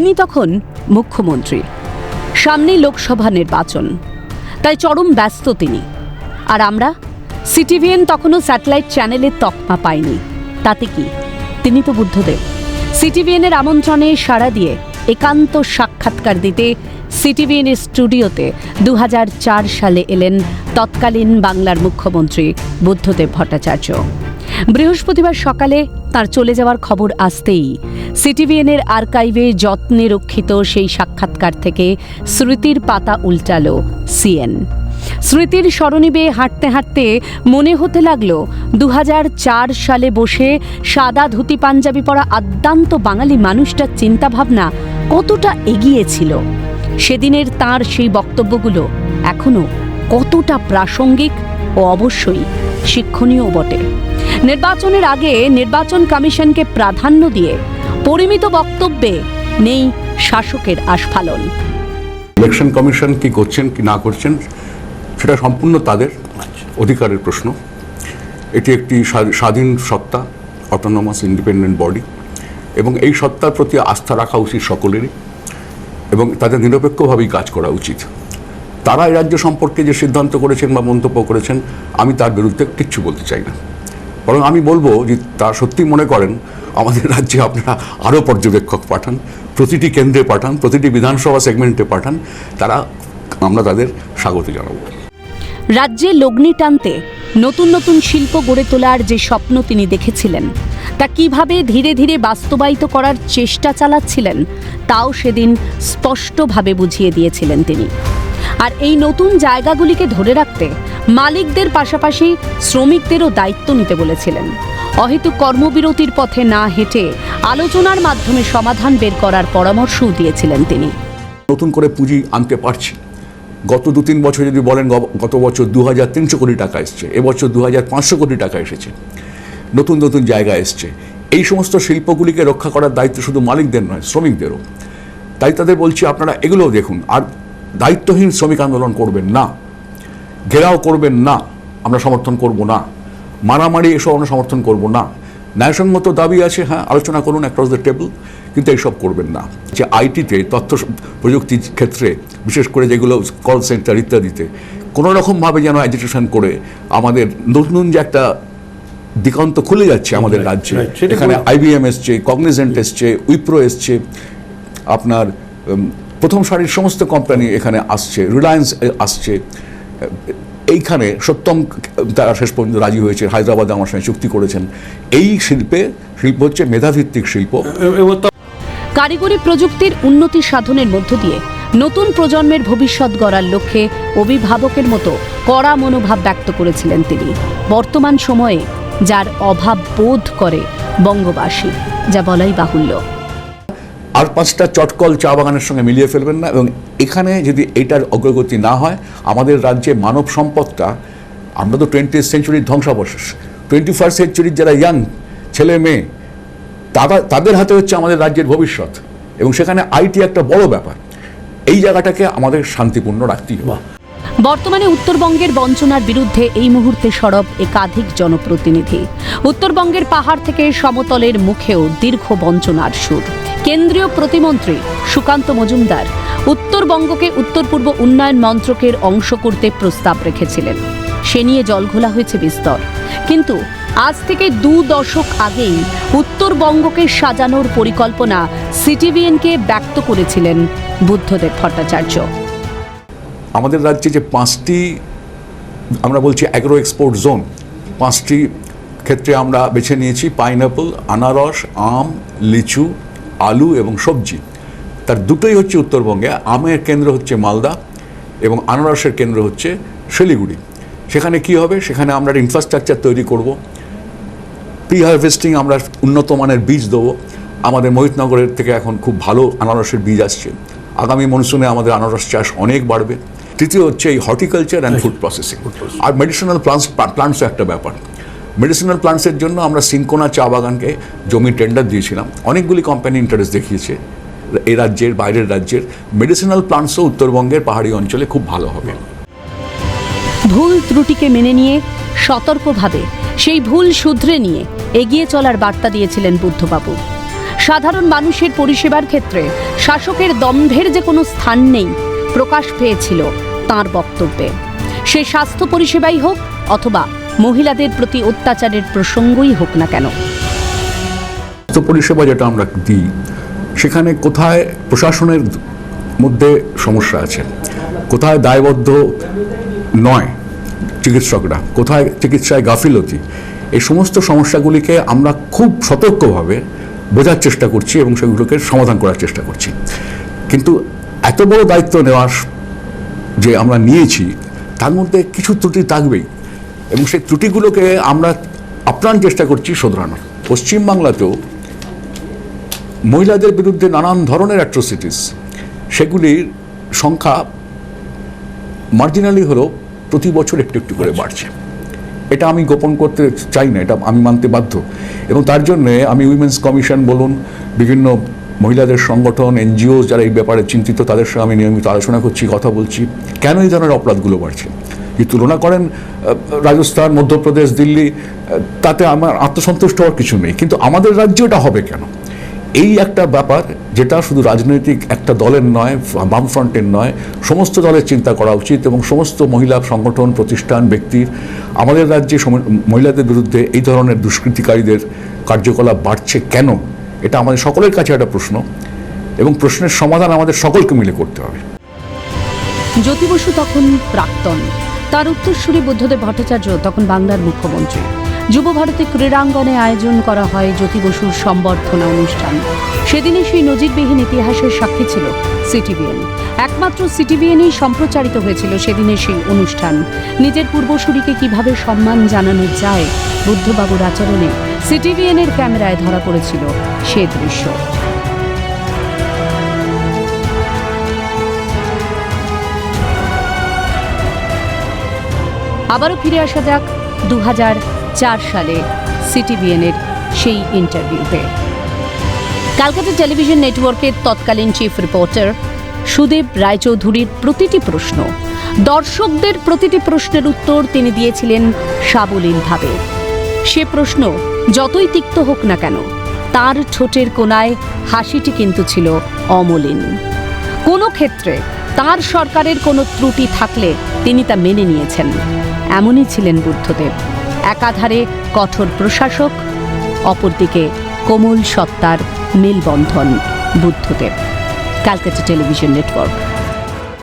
তিনি তখন মুখ্যমন্ত্রী, সামনেই লোকসভা নির্বাচন, তাই চরম ব্যস্ত তিনি। আর আমরা সিটিভিএন তখনও স্যাটেলাইট চ্যানেলের তকমা পাইনি। তাতে কি, তিনি তো বুদ্ধদেব। সিটিভিএনের আমন্ত্রণে সাড়া দিয়ে একান্ত সাক্ষাৎকার দিতে সিটিভিএনের স্টুডিওতে 2004 সালে এলেন তৎকালীন বাংলার মুখ্যমন্ত্রী বুদ্ধদেব ভট্টাচার্য। বৃহস্পতিবার সকালে তার চলে যাওয়ার খবর আসতেই সিটিভিএনের আর্কাইভে যত্নে রক্ষিত সেই সাক্ষাৎকার থেকে স্মৃতির পাতা উল্টালো সিএন। স্মৃতির সরণি বেয়ে হাঁটতে হাঁটতে মনে হতে লাগলো 2004 সালে বসে সাদা ধুতি পাঞ্জাবি পরা আদ্যান্ত বাঙালি মানুষটার চিন্তাভাবনা কতটা এগিয়েছিল। সেদিনের তাঁর সেই বক্তব্যগুলো এখনো কতটা প্রাসঙ্গিক ও অবশ্যই শিক্ষণীয় বটে। নির্বাচনের আগে নির্বাচন কমিশনকে প্রাধান্য দিয়ে পরিমিত বক্তব্যে নেই শাসকের আস্ফালন। ইলেকশন কমিশন কি করছেন কি না করছেন সেটা সম্পূর্ণ তাদের অধিকারের প্রশ্ন। এটি একটি স্বাধীন সত্তা, অটোনমাস ইন্ডিপেন্ডেন্ট বডি, এবং এই সত্তার প্রতি আস্থা রাখা উচিত সকলেরই, এবং তাদের নিরপেক্ষভাবেই কাজ করা উচিত। তারা এই রাজ্য সম্পর্কে যে সিদ্ধান্ত করেছেন বা মন্তব্য করেছেন, আমি তার বিরুদ্ধে কিচ্ছু বলতে চাই না। বরং আমি বলবো যে তারা সত্যি মনে করেন আমাদের রাজ্যে আপনারা আরও পর্যবেক্ষক পাঠান, প্রতিটি কেন্দ্রে পাঠান, প্রতিটি বিধানসভা সেগমেন্টে পাঠান, আমরা তাদের স্বাগত জানাবো। রাজ্যে লগ্নি টানতে নতুন নতুন শিল্প গড়ে তোলার যে স্বপ্ন তিনি দেখেছিলেন, তা কিভাবে ধীরে ধীরে বাস্তবায়িত করার চেষ্টা চালাচ্ছিলেন তাও সেদিন স্পষ্টভাবে বুঝিয়ে দিয়েছিলেন তিনি। আর এই নতুন জায়গাগুলিকে ধরে রাখতে মালিকদের পাশাপাশি শ্রমিকদেরও দায়িত্ব নিতে বলেছিলেন। অহেতুক কর্মবিরতির পথে না হেঁটে আলোচনার মাধ্যমে সমাধান বের করার পরামর্শও দিয়েছিলেন তিনি। নতুন করে পুঁজি আনতে পারছি। গত 2-3 বছর যদি বলেন, গত বছর 2300 কোটি টাকা এসছে, এবছর 2500 কোটি টাকা এসেছে, নতুন নতুন জায়গা এসছে। এই সমস্ত শিল্পগুলিকে রক্ষা করার দায়িত্ব শুধু মালিকদের নয়, শ্রমিকদেরও। তাই তাদের বলছি, আপনারা এগুলোও দেখুন। আর দায়িত্বহীন শ্রমিক আন্দোলন করবেন না, ঘেরাও করবেন না, আমরা সমর্থন করব না। মারামারি এসব আমরা সমর্থন করব না। ন্যায়সঙ্গত দাবি আছে, হ্যাঁ, আলোচনা করুন অ্যাক্রস দ্য টেবল, কিন্তু এইসব করবেন না। যে আইটিতে, তথ্য প্রযুক্তির ক্ষেত্রে, বিশেষ করে যেগুলো কল সেন্টার ইত্যাদিতে, কোনো রকমভাবে যেন অ্যাজিটেশন করে আমাদের নতুন যে একটা দিগন্ত খুলে যাচ্ছে আমাদের রাজ্যে। এখানে IBM এসছে, কগনিজেন্ট এসছে, উইপ্রো এসছে, আপনার প্রথম সারির সমস্ত কোম্পানি এখানে আসছে, রিলায়েন্স আসছে। এইখানে সত্যম তারা শেষ পর্যন্ত রাজি হয়েছে, হায়দ্রাবাদে আমার সঙ্গে চুক্তি করেছেন। এই শিল্প হচ্ছে মেধাভিত্তিক শিল্প। কারিগরি প্রযুক্তির উন্নতি সাধনের মধ্য দিয়ে নতুন প্রজন্মের ভবিষ্যৎ গড়ার লক্ষ্যে অভিভাবকের মতো কড়া মনোভাব ব্যক্ত করেছিলেন তিনি। বর্তমান সময়ে যার অভাব বোধ করে বঙ্গবাসী, যা বলাই বাহুল্য। আর 5টা চটকল চা বাগানের সঙ্গে মিলিয়ে ফেলবেন না। এবং এখানে যদি এটার অগ্রগতি না হয়, আমাদের রাজ্যে মানব সম্পদটা, আমরা তো 20th সেঞ্চুরির ধ্বংসাবশেষ, 21st সেঞ্চুরির যারা ইয়াং ছেলে মেয়ে, তাদের হাতে হচ্ছে আমাদের রাজ্যের ভবিষ্যৎ, এবং সেখানে আইটি একটা বড় ব্যাপার। এই জায়গাটাকে আমাদের শান্তিপূর্ণ রাখতেই হবে। বর্তমানে উত্তরবঙ্গের বঞ্চনার বিরুদ্ধে এই মুহূর্তে সরব একাধিক জনপ্রতিনিধি। উত্তরবঙ্গের পাহাড় থেকে সমতলের মুখেও দীর্ঘ বঞ্চনার সুর। কেন্দ্রীয় প্রতিমন্ত্রী সুকান্ত মজুমদার উত্তরবঙ্গকে উত্তর পূর্ব উন্নয়ন মন্ত্রকের অংশ করতে প্রস্তাব রেখেছিলেন। সে নিয়ে জলঘোলা হয়েছে বিস্তর। কিন্তু আজ থেকে 2 দশক আগেই উত্তরবঙ্গকে সাজানোর পরিকল্পনা সিটিভিএনকে ব্যক্ত করেছিলেন বুদ্ধদেব ভট্টাচার্য। আমাদের রাজ্যে যে 5টি আমরা বলছি অ্যাগ্রো এক্সপোর্ট জোন, 5টি ক্ষেত্রে আমরা বেছে নিয়েছি পাইনঅ্যাপল, আনারস, আম, লিচু, আলু এবং সবজি। তার দুটোই হচ্ছে উত্তরবঙ্গে। আমের কেন্দ্র হচ্ছে মালদা এবং আনারসের কেন্দ্র হচ্ছে শিলিগুড়ি। সেখানে কি হবে, সেখানে আমরা ইনফ্রাস্ট্রাকচার তৈরি করব, প্রি হারভেস্টিং আমরা উন্নত মানের বীজ দেবো। আমাদের মোহিতনগরের থেকে এখন খুব ভালো আনারসের বীজ আসছে। আগামী মনসুনে আমাদের আনারস চাষ অনেক বাড়বে। তৃতীয় হচ্ছে এই হর্টিকালচার অ্যান্ড ফুড প্রসেসিং। আর মেডিসিনাল প্লান্টসও একটা ব্যাপার। মেডিসিনাল প্লান্টসের জন্য আমরা সিনকোনা চা বাগানকে জমি টেন্ডার দিয়েছিলাম। অনেকগুলি কোম্পানি ইন্টারেস্ট দেখিয়েছে এই রাজ্যের, বাইরের রাজ্যের। মেডিসিনাল প্লান্টসও উত্তরবঙ্গের পাহাড়ি অঞ্চলে খুব ভালো হবে। ভুল ত্রুটিকে মেনে নিয়ে সতর্কভাবে সেই ভুল শুধরে নিয়ে এগিয়ে চলার বার্তা দিয়েছিলেন বুদ্ধবাবু। সাধারণ মানুষের পরিষেবার ক্ষেত্রে শাসকের দম্ভের যে কোনো স্থান নেই প্রকাশ পেয়েছিল তাঁর বক্তব্যে। সে স্বাস্থ্য পরিষেবাই হোক অথবা মহিলাদের প্রতি অত্যাচারের প্রসঙ্গই হোক না কেন। স্বাস্থ্য পরিষেবা যেটা আমরা দিই সেখানে কোথায় প্রশাসনের মধ্যে সমস্যা আছে, কোথায় দায়বদ্ধ নয় চিকিৎসকরা, কোথায় চিকিৎসায় গাফিলতি, এই সমস্ত সমস্যাগুলিকে আমরা খুব সতর্কভাবে বোঝার চেষ্টা করছি এবং সেগুলোকে সমাধান করার চেষ্টা করছি। কিন্তু এত বড় দায়িত্ব নেওয়ার যে আমরা নিয়েছি তার মধ্যে কিছু ত্রুটি থাকবেই এবং সেই ত্রুটিগুলোকে আমরা আপ্রাণ চেষ্টা করছি শোধরানোর। পশ্চিমবাংলাতেও মহিলাদের বিরুদ্ধে নানান ধরনের অ্যাট্রোসিটিস, সেগুলির সংখ্যা মার্জিনালি হলেও প্রতি বছর একটু একটু করে বাড়ছে। এটা আমি গোপন করতে চাই না, এটা আমি মানতে বাধ্য। এবং তার জন্যে আমি উইমেন্স কমিশন বলুন, বিভিন্ন মহিলাদের সংগঠন, এনজিও যারা এই ব্যাপারে চিন্তিত, তাদের সঙ্গে আমি নিয়মিত আলোচনা করছি, কথা বলছি কেন এই ধরনের অপরাধগুলো বাড়ছে। যদি তুলনা করেন রাজস্থান, মধ্যপ্রদেশ, দিল্লি, তাতে আমার আত্মসন্তুষ্ট হওয়ার কিছু নেই, কিন্তু আমাদের রাজ্যে এটা হবে কেন? এই একটা ব্যাপার যেটা শুধু রাজনৈতিক একটা দলের নয়, বামফ্রন্টের নয়, সমস্ত দলের চিন্তা করা উচিত এবং সমস্ত মহিলা সংগঠন, প্রতিষ্ঠান, ব্যক্তির আমাদের রাজ্যে মহিলাদের বিরুদ্ধে এই ধরনের দুষ্কৃতিকারীদের কার্যকলাপ বাড়ছে কেন, এটা আমাদের সকলের কাছে একটা প্রশ্ন এবং প্রশ্নের সমাধান আমাদের সকলকে মিলে করতে হবে। জ্যোতি বসু তখন প্রাক্তন, তার উত্তরসূরি বুদ্ধদেব ভট্টাচার্য তখন বাংলার মুখ্যমন্ত্রী। যুব ভারতী ক্রীড়াঙ্গনে আয়োজন করা হয় জ্যোতি বসুর সম্বর্ধনা অনুষ্ঠান। সেদিনে সেই নজিরবিহীন ইতিহাসের সাক্ষী ছিল সিটিভিএন। একমাত্র সিটিভিএনই সম্প্রচারিত হয়েছিল সেদিনের সেই অনুষ্ঠান। নিজের পূর্বসূরিকে কিভাবে সম্মান জানানো যায় বুদ্ধবাবুর আচরণে সিটিভিএনের ক্যামেরায় ধরা পড়েছিল সে দৃশ্য। আবারও ফিরে আসা যাক 2004 সালে সিটিভিএনের সেই ইন্টারভিউতে। ক্যালকাটা টেলিভিশন নেটওয়ার্কের তৎকালীন চিফ রিপোর্টার সুদেব রায়চৌধুরীর প্রতিটি প্রশ্ন, দর্শকদের প্রতিটি প্রশ্নের উত্তর তিনি দিয়েছিলেন সাবলীলভাবে। সে প্রশ্ন যতই তিক্ত হোক না কেন, তার ঠোঁটের কোণায় হাসিটি কিন্তু ছিল অমলিন। কোনো ক্ষেত্রে তার সরকারের কোনো ত্রুটি থাকলে তিনি তা মেনে নিয়েছেন। এমনই ছিলেন বুদ্ধদেব, একাধারে কঠোর প্রশাসক, অপরদিকে কোমল সত্তার মেলবন্ধন বুদ্ধদেব। Calcutta television network.